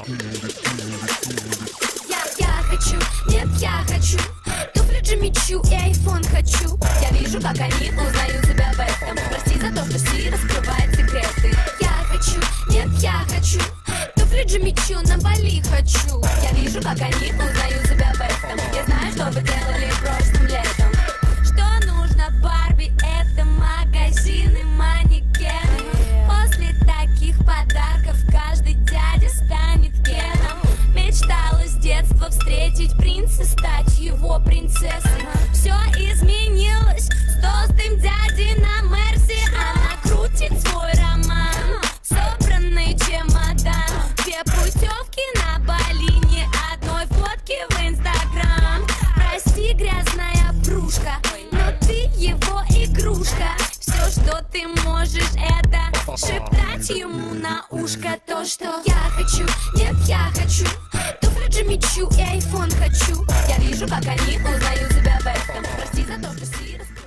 Я хочу, нет, я хочу туфли Джимми Чу и айфон хочу. Я вижу, как они узнают себя в этом. Прости за то, что Си раскрывает секреты. Я хочу, нет, я хочу туфли Джимми Чу, на Бали хочу. Я вижу, как они узнают себя в этом. Я знаю, что вы делали прошлым летом. Что нужно Барби, это магазины, манекены. После таких подарков каждый дядя станет Кеном. Мечтала с детства встретить принца, стать его принцессой. Все изменилось с толстым дядей на Мерсе. Она крутит свой роман, собранный чемодан. Две путевки на Бали, ни одной фотки в Инстаграм. Прости, грязная врушка, но ты его игрушка. Все, что ты можешь, это шептать ему на ушко то, что я хочу, нет, я хочу туфли Джимми Чу и айфон хочу. Я вижу, как они узнают себя в этом. Прости за то, что Си раскрывает.